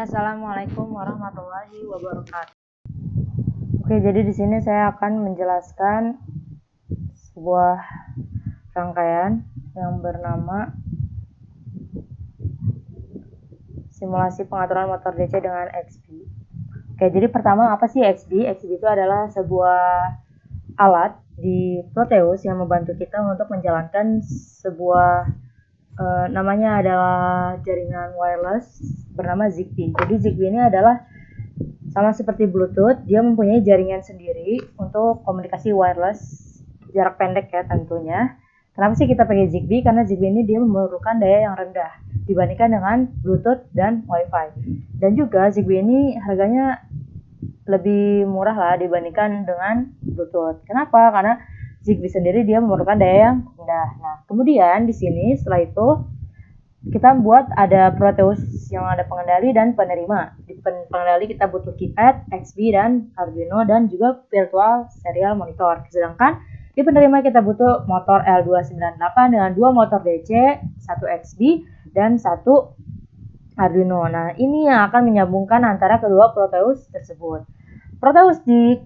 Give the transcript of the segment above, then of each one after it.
Assalamualaikum warahmatullahi wabarakatuh. Oke, jadi di sini saya akan menjelaskan sebuah rangkaian yang bernama simulasi pengaturan motor DC dengan XB. Oke, jadi pertama apa sih XB? XB itu adalah sebuah alat di Proteus yang membantu kita untuk menjalankan sebuah namanya adalah jaringan wireless bernama Zigbee. Jadi Zigbee ini adalah sama seperti Bluetooth, dia mempunyai jaringan sendiri untuk komunikasi wireless jarak pendek ya tentunya. Kenapa sih kita pakai Zigbee? Karena Zigbee ini dia memerlukan daya yang rendah dibandingkan dengan Bluetooth dan Wi-Fi. Dan juga Zigbee ini harganya lebih murah lah dibandingkan dengan Bluetooth. Kenapa? Karena Zigbee sendiri dia memerlukan daya yang rendah. Nah, kemudian di sini setelah itu kita buat ada Proteus yang ada pengendali dan penerima. Di pengendali kita butuh keypad, XB dan Arduino dan juga virtual serial monitor. Sedangkan di penerima kita butuh motor L298 dengan 2 motor DC, 1 XB dan 1 Arduino. Nah, ini yang akan menyambungkan antara kedua Proteus tersebut. Proteus di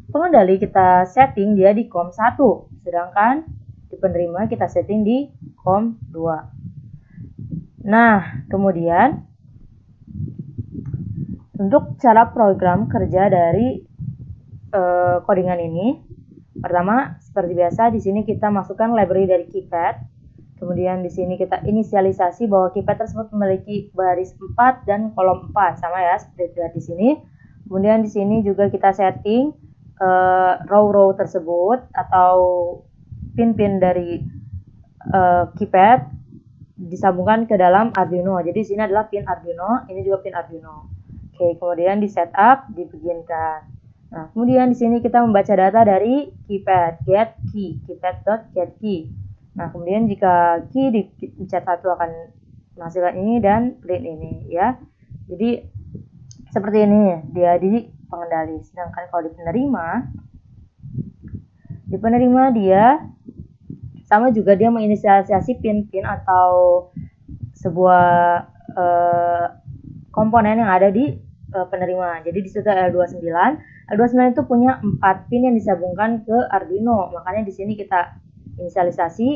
pengendali kita setting dia di COM 1, sedangkan di penerima kita setting di COM 2. Nah, kemudian untuk cara program kerja dari codingan ini, pertama seperti biasa di sini kita masukkan library dari keypad. Kemudian di sini kita inisialisasi bahwa keypad tersebut memiliki baris 4 dan kolom 4 sama ya seperti terlihat di sini. Kemudian di sini juga kita setting row tersebut atau pin-pin dari keypad disambungkan ke dalam Arduino. Jadi di sini adalah pin Arduino, ini juga pin Arduino. Oke, kemudian di setup, dibeginkan. Nah, kemudian di sini kita membaca data dari keypad, get key, keypad.get key. Nah, kemudian jika key dipencet 1 akan menghasilkan ini dan print ini ya. Jadi seperti ini dia di pengendali. Sedangkan kalau di penerima dia sama juga dia menginisialisasi pin-pin atau sebuah komponen yang ada di penerima. Jadi di situ L29. L29 itu punya 4 pin yang disambungkan ke Arduino. Makanya di sini kita inisialisasi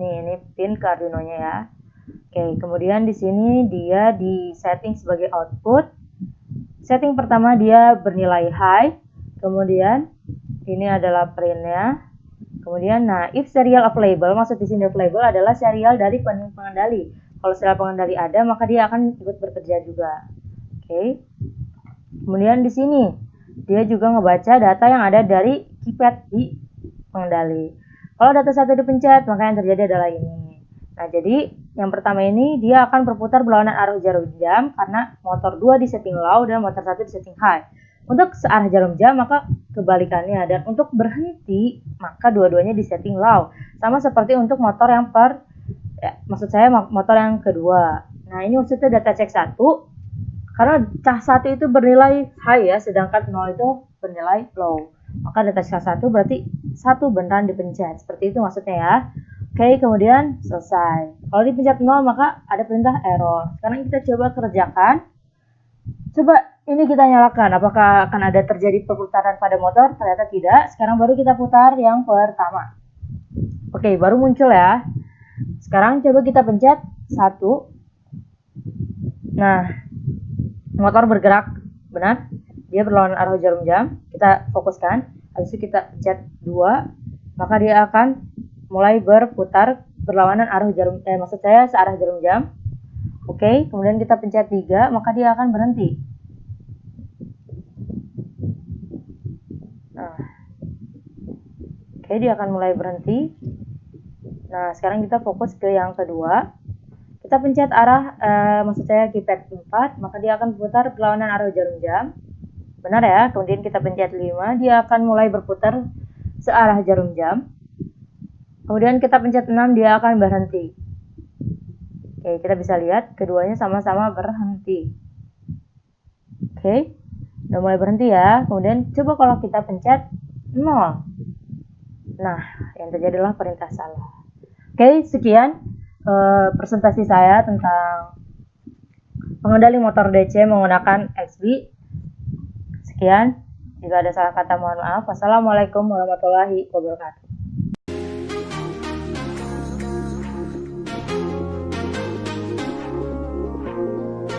ini pin ke Arduino-nya ya. Oke, kemudian di sini dia di setting sebagai output. Setting pertama dia bernilai high, kemudian ini adalah print-nya. Kemudian, nah, if serial available, maksud di sini available adalah serial dari pengendali. Kalau serial pengendali ada, maka dia akan ikut bekerja juga. Oke. Kemudian di sini dia juga ngebaca data yang ada dari keypad di pengendali. Kalau data 1 dipencet, maka yang terjadi adalah ini. Nah, jadi yang pertama ini dia akan berputar berlawanan arah jarum jam karena motor 2 di setting low dan motor 1 di setting high. Untuk searah jarum jam maka kebalikannya, dan untuk berhenti maka dua-duanya di setting low. Sama seperti untuk motor yang maksud saya motor yang kedua. Nah, ini maksudnya data cek 1 karena cah 1 itu bernilai high ya, sedangkan 0 itu bernilai low. Maka data cek 1 berarti 1 beneran dipencet. Seperti itu maksudnya ya. Oke, kemudian selesai. Kalau dipencet 0 maka ada perintah error. Sekarang kita coba kerjakan. Coba ini kita nyalakan. Apakah akan ada terjadi perputaran pada motor? Ternyata tidak. Sekarang baru kita putar yang pertama. Oke, baru muncul ya. Sekarang coba kita pencet 1. Nah, motor bergerak. Benar. Dia berlawanan arah jarum jam. Kita fokuskan. Habis itu kita pencet 2. Maka dia akan mulai berputar berlawanan arah jarum maksud saya searah jarum jam. Oke, kemudian kita pencet 3, maka dia akan berhenti. Nah. Oke, dia akan mulai berhenti. Nah, sekarang kita fokus ke yang kedua. Kita pencet arah maksud saya keypad 4, maka dia akan berputar berlawanan arah jarum jam. Benar ya? Kemudian kita pencet 5, dia akan mulai berputar searah jarum jam. Kemudian kita pencet 6, dia akan berhenti. Oke, kita bisa lihat keduanya sama-sama berhenti. Oke, udah mulai berhenti ya. Kemudian coba kalau kita pencet 0. Nah, yang terjadi adalah perintah salah. Oke, sekian presentasi saya tentang pengendali motor DC menggunakan XB. Sekian, jika ada salah kata mohon maaf. Wassalamualaikum warahmatullahi wabarakatuh.